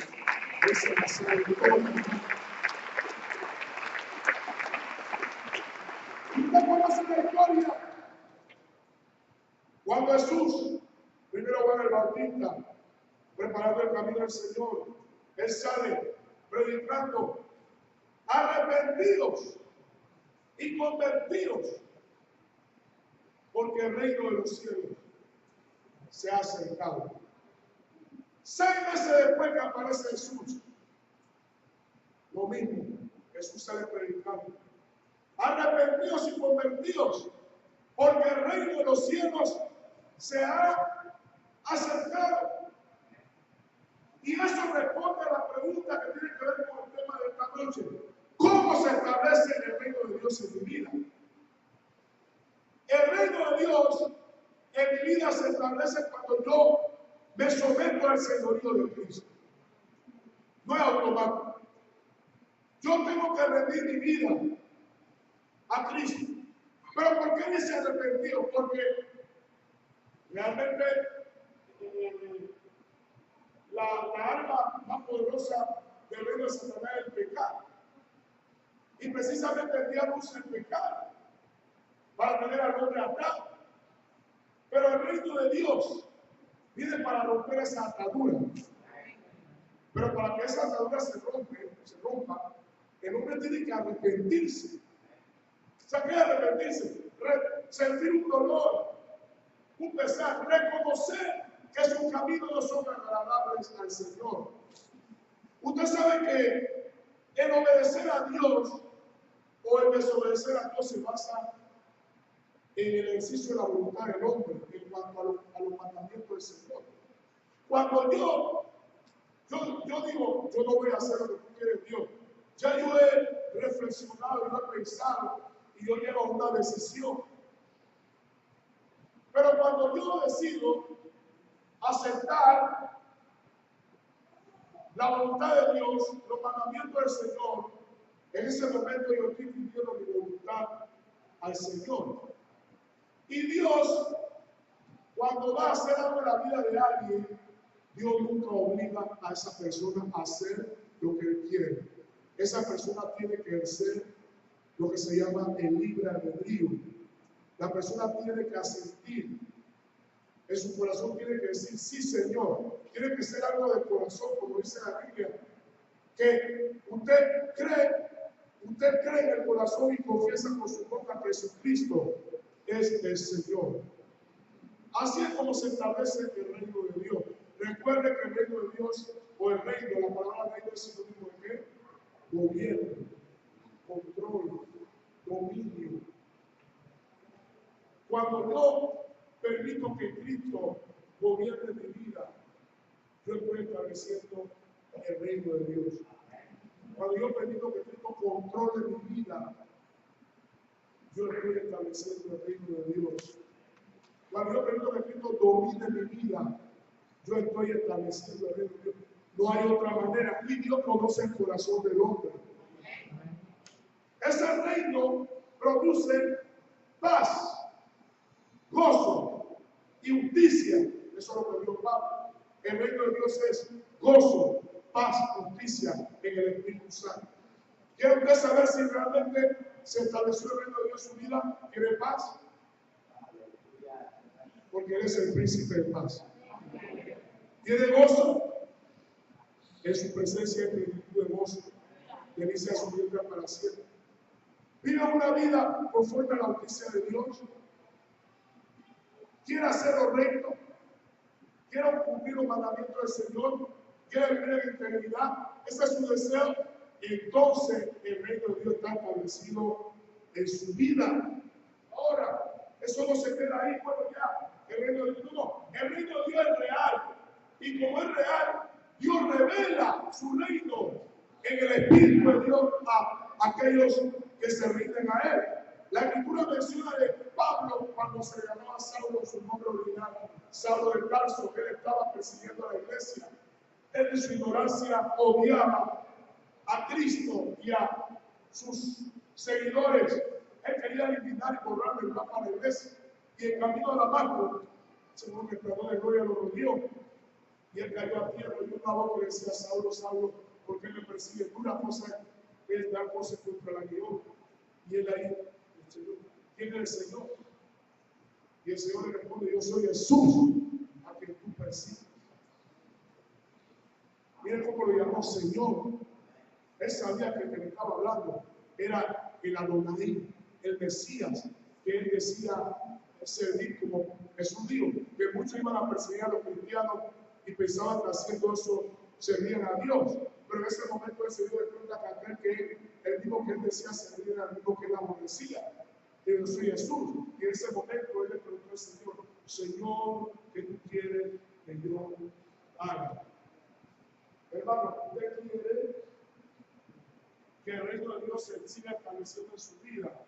Ese es la sabiduría. Y usted conoce la historia. Cuando Jesús, primero Juan el Bautista, preparando el camino del Señor, él sale predicando, arrepentidos y convertidos, porque el reino de los cielos se ha acercado. 6 meses después que aparece Jesús, lo mismo, Jesús sale predicando, arrepentidos y convertidos, porque el reino de los cielos se ha acercado. Y eso responde a la pregunta que tiene que ver con el tema de esta noche. ¿Cómo se establece el reino de Dios en mi vida? El reino de Dios en mi vida se establece cuando yo me someto al señorío de Cristo. No es automático. Yo tengo que rendir mi vida a Cristo. ¿Pero por qué dice arrepentido? Porque realmente la arma más poderosa del reino de Satanás es el pecado. Y precisamente el diablo usa el pecado para tener al hombre atado. Pero el reino de Dios viene para romper esa atadura. Pero para que esa atadura se rompa, el hombre tiene que arrepentirse. O sea, ¿qué es arrepentirse? Sentir un dolor, un pesar, reconocer que sus caminos no son agradables al Señor. Usted sabe que el obedecer a Dios o el desobedecer a Dios se basa en el ejercicio de la voluntad del hombre en cuanto a los mandamientos del Señor. Cuando yo digo, yo no voy a hacer lo que tú quieres, Dios, ya yo he reflexionado, yo he pensado y yo llego a una decisión. Pero cuando yo decido aceptar la voluntad de Dios, los mandamientos del Señor, en ese momento yo estoy pidiendo mi voluntad al Señor. Y Dios, cuando va a hacer algo en la vida de alguien, Dios nunca obliga a esa persona a hacer lo que él quiere. Esa persona tiene que ejercer lo que se llama el libre albedrío. La persona tiene que asentir. En su corazón tiene que decir, sí, Señor. Tiene que ser algo del corazón, como dice la Biblia, que usted cree en el corazón y confiesa con su boca que Jesucristo es el Señor. Así es como se establece el reino de Dios. Recuerde que el reino de Dios, o el reino, la palabra reino es sinónimo de ¿qué? Gobierno, control, dominio. Cuando yo permito que Cristo gobierne mi vida, yo estoy estableciendo el reino de Dios. Cuando yo permito que Cristo controle mi vida, yo estoy estableciendo el reino de Dios. Cuando yo permito que Cristo domine mi vida, yo estoy estableciendo el reino de Dios. No hay otra manera. Y Dios conoce el corazón del hombre. Ese reino produce paz, gozo y justicia. Eso es lo que Dios da. El reino de Dios es gozo, paz, justicia en el Espíritu Santo. ¿Quiere usted saber si realmente se estableció el reino de Dios en su vida? ¿Quiere paz? Porque Él es el príncipe de paz. ¿Tiene gozo? En su presencia hay plenitud de gozo. Delicia a su vida para siempre. Vive una vida conforme a la justicia de Dios. Quiere hacer lo recto. Quiere cumplir los mandamientos del Señor. quiere vivir en integridad, ese es su deseo, entonces el reino de Dios está establecido en su vida. Ahora, eso no se queda ahí, bueno, ya, el reino de Dios no, el reino de Dios es real, y como es real, Dios revela su reino en el Espíritu de Dios a aquellos que se rinden a Él. La Escritura menciona de Pablo cuando se llamaba Saulo, su nombre original, Saulo de Tarso, que él estaba persiguiendo a la iglesia. Él en su ignorancia odiaba a Cristo y a sus seguidores. Él quería eliminar y borrar el mapa de la iglesia. Y en camino a Damasco, según el creador de gloria lo rodeó, y él cayó a tierra y una voz que decía: Saulo, Saulo, ¿por qué me persigue? Una cosa es dar cosas contra la guión. Y él ahí, el Señor, ¿quién es el Señor? Y el Señor le responde: yo soy Jesús, a quien tú persigues. Miren cómo lo llamó Señor. Él sabía que el que le estaba hablando era el Adonai, el Mesías, que él decía servir, como Jesús dijo, que muchos iban a perseguir a los cristianos y pensaban que haciendo eso servían a Dios. Pero en ese momento él se dio de cuenta que aquel que el mismo que él decía servir era el mismo que él aborrecía. Y yo soy Jesús. Y en ese momento él le preguntó al Señor: Señor, ¿qué tú quieres que yo haga? Hermano, ¿usted quiere que el reino de Dios se siga estableciendo en su vida?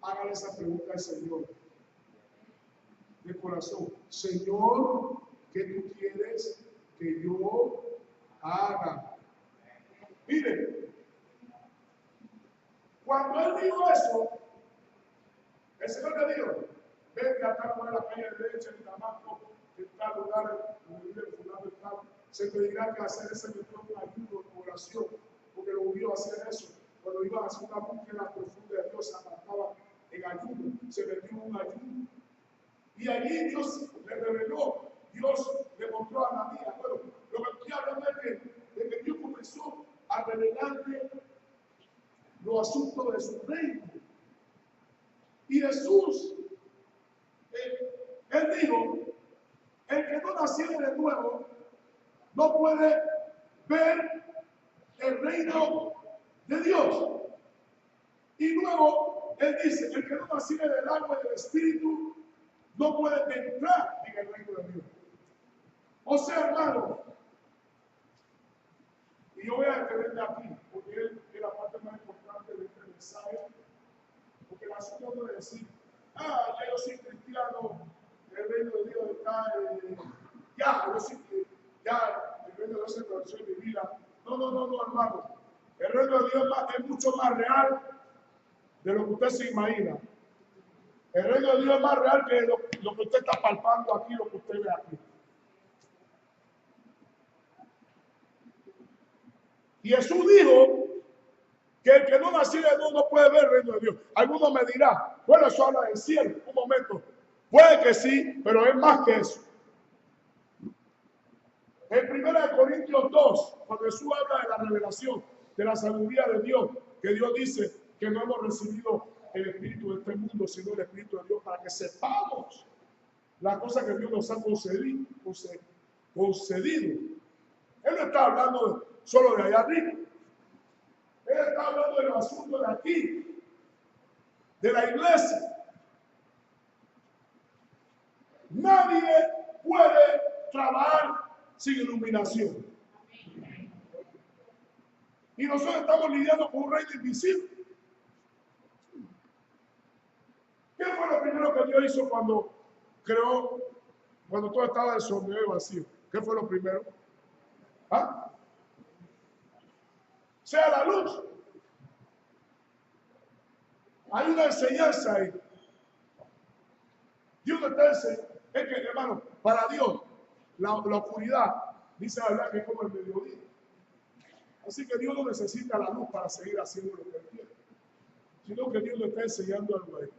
Hágale esa pregunta al Señor de corazón: Señor, ¿qué tú quieres que yo haga? Mire, cuando él dijo eso, el Señor le dijo: vete acá por la calle derecha en Damasco, en tal lugar donde vive el fulano de tal, se te dirá que hacer ese método de ayuno, oración, porque lo vio hacer eso. Cuando iba a hacer una búsqueda profunda de Dios, se apartaba en ayuno, se metió en un ayuno. Y allí Dios le reveló, Dios le mostró a Ananías. Bueno, lo que estoy hablando es que Dios comenzó a revelarle los asuntos de su reino. Y Jesús, él dijo: el que no naciera de nuevo no puede ver el reino de Dios. Y luego él dice: el que no naciera del agua y del espíritu no puede entrar en el reino de Dios. O sea, hermano, y yo voy a detenerme aquí, porque es la parte más importante de este mensaje, porque el asunto no es decir: ya yo soy cristiano, el reino de Dios está, yo sí que ya el reino de Dios se estableció en mi vida. No, hermano. El reino de Dios es mucho más real de lo que usted se imagina. El reino de Dios es más real que lo que usted está palpando aquí, lo que usted ve aquí. Y Jesús dijo que el que no naciera de nuevo no puede ver el reino de Dios. Alguno me dirá: bueno, eso habla del cielo. Un momento. Puede que sí, pero es más que eso. En 1 Corintios 2, cuando Jesús habla de la revelación, de la sabiduría de Dios, que Dios dice que no hemos recibido el espíritu de este mundo, sino el espíritu de Dios, para que sepamos las cosas que Dios nos ha concedido. Él no está hablando solo de allá arriba. Él está hablando de los asuntos de aquí, de la iglesia. Nadie puede trabajar sin iluminación. Y nosotros estamos lidiando con un reino invisible. ¿Qué fue lo primero que Dios hizo cuando creó, cuando todo estaba desordenado y vacío? ¿Qué fue lo primero? ¿Ah? Sea la luz. Hay una enseñanza ahí. Dios no está enseñando. Es que, hermano, para Dios, la oscuridad, dice la verdad, que es como el mediodía. Así que Dios no necesita la luz para seguir haciendo lo que Él quiere, sino que Dios le está enseñando algo a Él.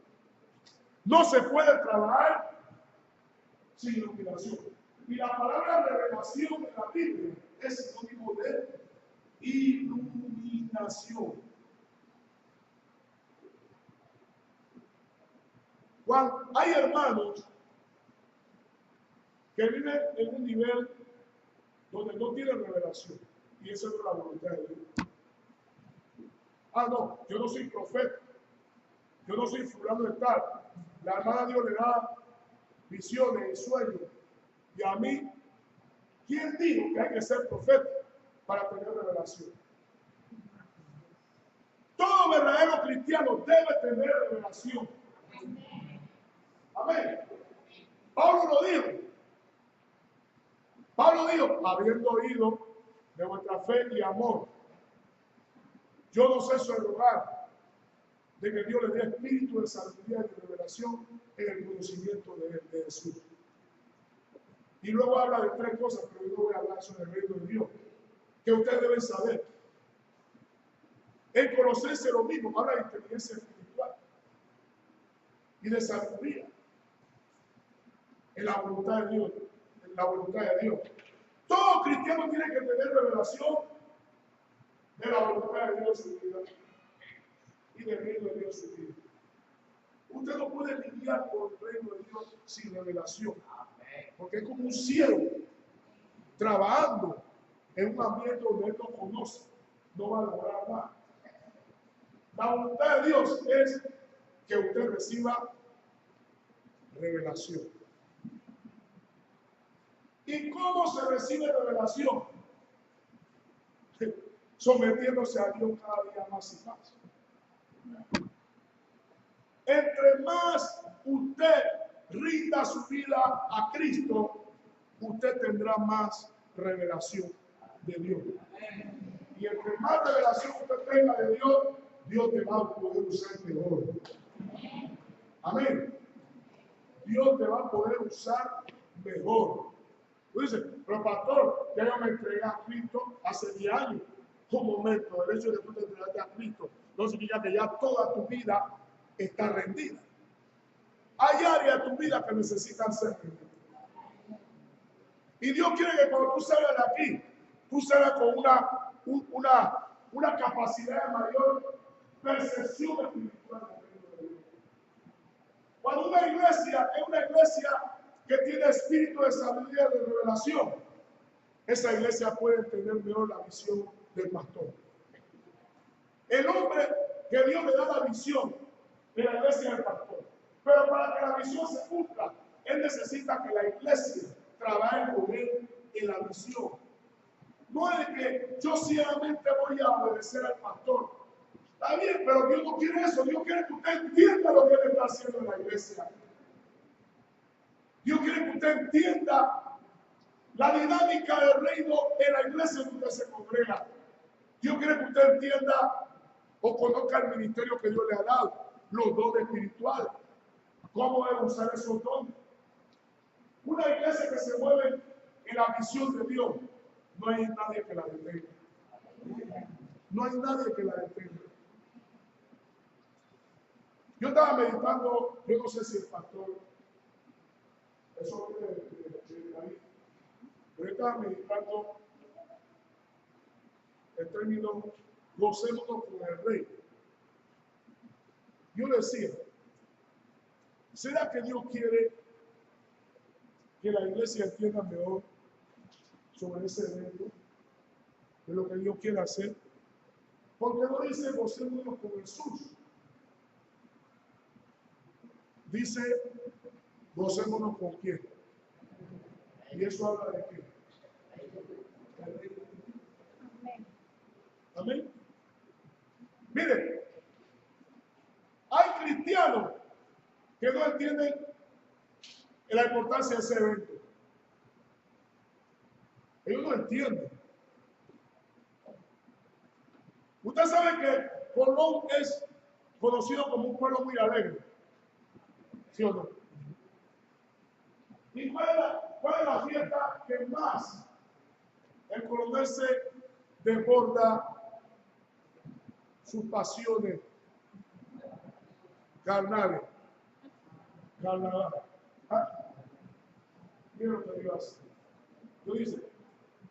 No se puede trabajar sin iluminación. Y la palabra revelación en la Biblia es sinónimo de iluminación. Cuando hay hermanos que viven en un nivel donde no tiene revelación. Y esa no es la voluntad de Dios. Ah, no, yo no soy profeta. Yo no soy fulano de tal. La hermana Dios le da visiones y sueños. Y a mí, ¿quién dijo que hay que ser profeta para tener revelación? Todo verdadero cristiano debe tener revelación. Amén. Pablo lo dijo. Pablo dijo, habiendo oído de vuestra fe y amor, yo no ceso de rogar de que Dios le dé espíritu de sabiduría y de revelación en el conocimiento de Jesús. Y luego habla de tres cosas, pero yo no voy a hablar sobre el reino de Dios, que ustedes deben saber. En Colosenses lo mismo, habla de inteligencia espiritual y de sabiduría en la voluntad de Dios. En la voluntad de Dios. Todo cristiano tiene que tener revelación de la voluntad de Dios en su vida y del reino de Dios en su vida. Usted no puede lidiar con el reino de Dios sin revelación, porque es como un ciego trabajando en un ambiente donde él no conoce, no va a lograr nada. La voluntad de Dios es que usted reciba revelación. ¿Y cómo se recibe revelación? Sometiéndose a Dios cada día más y más. Entre más usted rinda su vida a Cristo, usted tendrá más revelación de Dios. Y entre más revelación usted tenga de Dios, Dios te va a poder usar mejor. Amén. Dios te va a poder usar mejor. Dice, pero pastor, ya yo me entregué a Cristo hace 10 años. Un momento, el hecho de que tú te entregaste a Cristo no significa que ya toda tu vida está rendida. Hay áreas de tu vida que necesitan ser rendidas. Y Dios quiere que cuando tú salgas de aquí, tú salgas con una capacidad de mayor percepción espiritual. Cuando una iglesia es una iglesia que tiene espíritu de sabiduría y de revelación, esa iglesia puede tener mejor la visión del pastor. El hombre que Dios le da la visión de la iglesia es el pastor. Pero para que la visión se cumpla, él necesita que la iglesia trabaje con él en la visión. No es que yo ciegamente voy a obedecer al pastor. Está bien, pero Dios no quiere eso. Dios quiere que usted entienda lo que él está haciendo en la iglesia. Dios quiere que usted entienda la dinámica del reino en la iglesia donde usted se congrega. Dios quiere que usted entienda o conozca el ministerio que Dios le ha dado, los dones espirituales, cómo debe usar esos dones. Una iglesia que se mueve en la visión de Dios, no hay nadie que la detenga. No hay nadie que la detenga. Yo estaba meditando, yo no sé si el pastor, eso viene de ahí, pero yo estaba meditando el término gocémonos con el rey. Yo decía, ¿será que Dios quiere que la iglesia entienda mejor sobre ese evento, de lo que Dios quiere hacer? Porque no dice gocémonos con Jesús. Dice gocémonos con quién. Y eso habla de qué. Amén. Miren, hay cristianos que no entienden la importancia de ese evento. Ellos no entienden. Usted sabe que Colón es conocido como un pueblo muy alegre. ¿Sí o no? ¿Y cuál es la fiesta que más el colonense desborda sus pasiones carnales? Carnaval. Mira lo que Dios hace. Dios dice,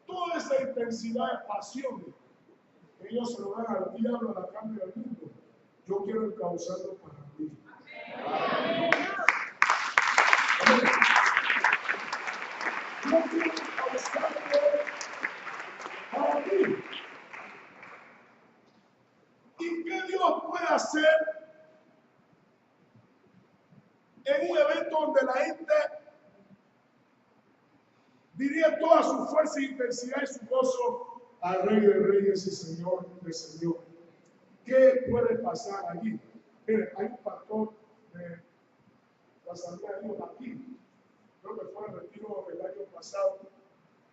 toda esa intensidad de pasiones que ellos se lo dan al diablo, a la carne y al mundo, yo quiero encauzarlo para mí. Yo quiero encauzarlo en un evento donde la gente diría toda su fuerza e intensidad y su gozo al Rey de Reyes y Señor de Señor. ¿Qué puede pasar allí? Miren, hay un pastor de la Asamblea de Dios aquí, creo que fue el retiro del año pasado,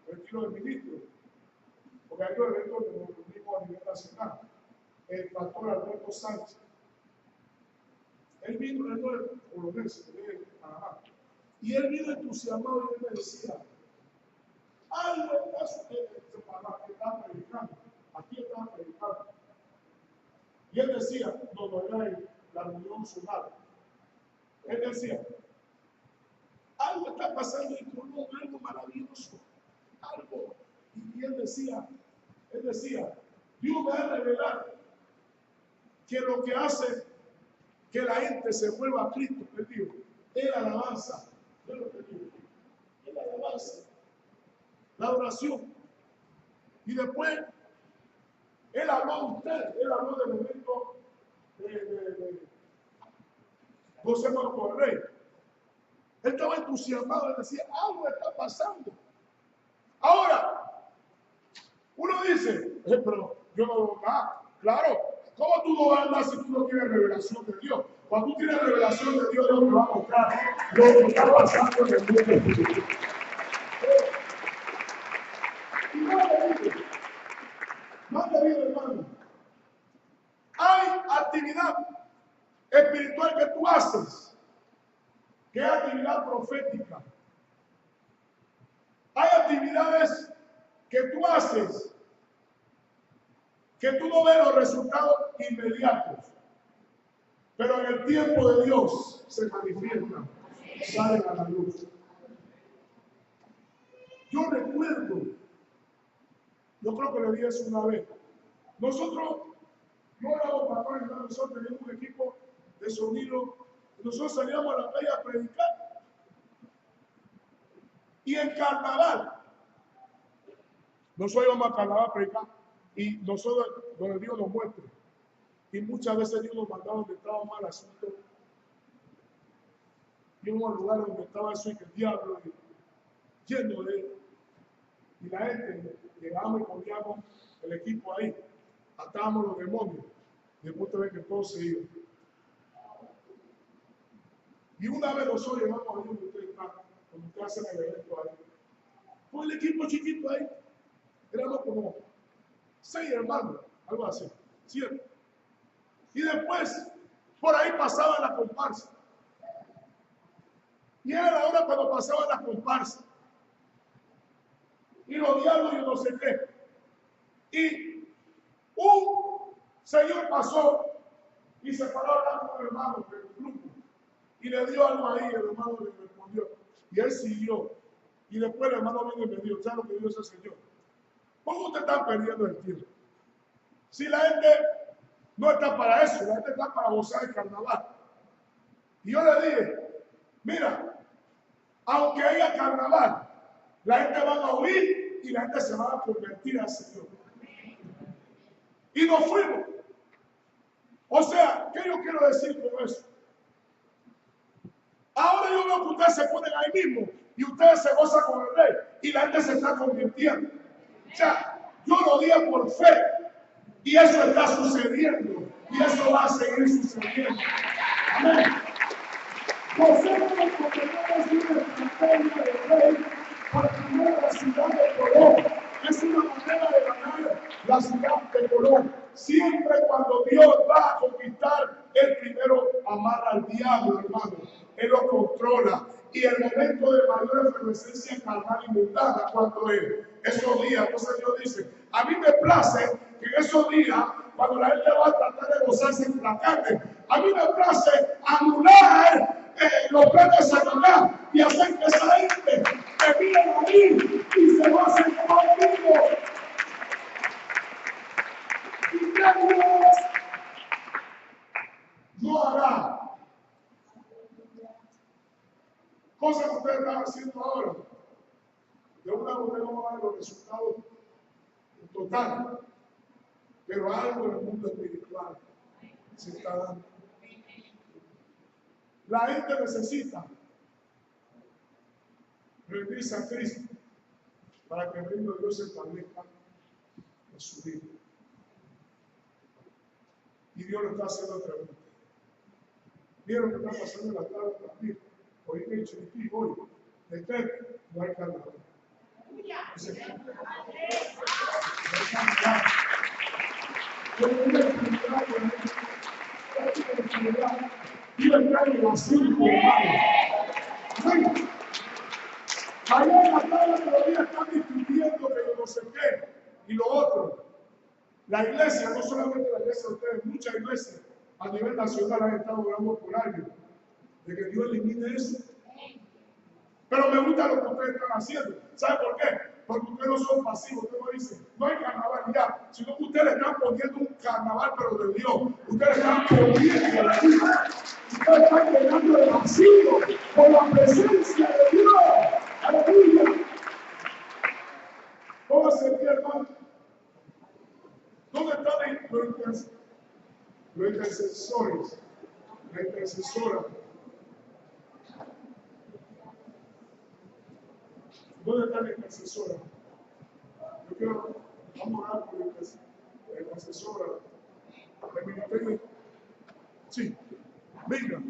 el retiro del ministro, porque hay un evento que nos reunimos a nivel nacional, el pastor Alberto Sánchez. Él vino, él no es colombiano, de Panamá, y él vino entusiasmado y él me decía, algo está predicando, aquí está predicando. Y él decía, no era la reunión solar, él decía, algo está pasando en Colombia, algo maravilloso, algo. Y él decía, Dios va a revelar que lo que hace que la gente se vuelva a Cristo, él dijo, es la alabanza, es lo que dijo, es la alabanza, la oración. Y después, él habló de usted, él habló del evento de José Marco Rey. Él estaba entusiasmado, él decía, algo está pasando. Ahora, uno dice, pero yo no lo hago. Claro, ¿cómo tú no andas si tú no tienes revelación de Dios? Cuando tú tienes revelación de Dios, Dios te va a mostrar lo que está pasando en el mundo espiritual. Y más de vida, hermano. Hay actividad espiritual que tú haces, que es actividad profética. Hay actividades que tú haces que tú no ves los resultados inmediatos, pero en el tiempo de Dios se manifiestan, salen a la luz. Yo recuerdo, yo creo que le dije eso una vez, nosotros, no éramos pastores, nosotros teníamos un equipo de sonido, nosotros salíamos a la calle a predicar, y en carnaval, nosotros íbamos a carnaval a predicar, y nosotros, donde Dios nos muestre, y muchas veces Dios nos mandaba donde estaba mal asunto, íbamos a lugares donde estaba eso y que el diablo, lleno de él, y la gente, llegábamos y poníamos el equipo ahí, atábamos los demonios, y después te ven que todo se iba. Y una vez nosotros llegamos ahí donde usted está, donde usted hace el evento ahí, fue el equipo chiquito ahí, éramos como 6 hermanos, algo así, 7. Y después, por ahí pasaba la comparsa. Y era la hora cuando pasaba la comparsa. Y los diablos y no sé qué. Y un señor pasó y se paró hablando con el hermano del grupo. Y le dio algo ahí, el hermano le respondió. Y él siguió. Y después el hermano vino y me dijo, ¿sabes lo que dijo ese señor? ¿Cómo usted está perdiendo el tiempo? Si la gente no está para eso, la gente está para gozar el carnaval. Y yo le dije, mira, aunque haya carnaval, la gente va a oír y la gente se va a convertir al Señor. Y nos fuimos. O sea, ¿qué yo quiero decir con eso? Ahora yo veo que ustedes se ponen ahí mismo y ustedes se gozan con el Rey y la gente se está convirtiendo. O sea, yo lo dije por fe y eso está sucediendo y eso va a seguir sucediendo. Amén. Nosotros nos convertimos en una estrategia de Rey para ganar la ciudad de Colón. Es una manera de ganar la ciudad de Colón. Siempre cuando Dios va a conquistar, Él primero amarra al diablo, hermano. Él lo controla. Y el momento de mayor efervescencia carnal y mundana, cuando es esos días, entonces Dios dice, a mí me place que en esos días, cuando la gente va a tratar de gozarse en la carne, a mí me place anular los planes de Satanás y hacer que esa gente me miren a mí y se base conmigo. Y que Dios no hará cosas que ustedes están haciendo ahora. De una vez ustedes no van a ver los resultados totales, pero algo en el mundo espiritual se está dando. La gente necesita rendirse a Cristo para que el reino de Dios se establezca en su vida. Y Dios le está haciendo preguntas. Vieron lo que está pasando en la tarde también. Hoy en Chiriquí, hoy, de Tete, no hay carnaval. Dice, no hay carnaval. Iba a entrar en las 5, hermano. Allá en la tarde todavía están discutiendo que yo no sé qué y lo otro. La iglesia, no solamente la iglesia de ustedes, muchas iglesias a nivel nacional han estado orando por años de que Dios elimine eso. Pero me gusta lo que ustedes están haciendo. ¿Sabe por qué? Porque ustedes no son pasivos. Ustedes no dicen, no hay carnaval ya, sino que ustedes le están poniendo un carnaval, pero de Dios. Ustedes están poniendo la vida. Ustedes están llenando el vacío por la presencia de Dios. Aleluya. Póngase aquí, hermano. ¿Dónde están los intercesores? La intercesora. ¿Dónde está la intercesora? Yo quiero, vamos a orar por la intercesora. El ministerio. Sí, venga.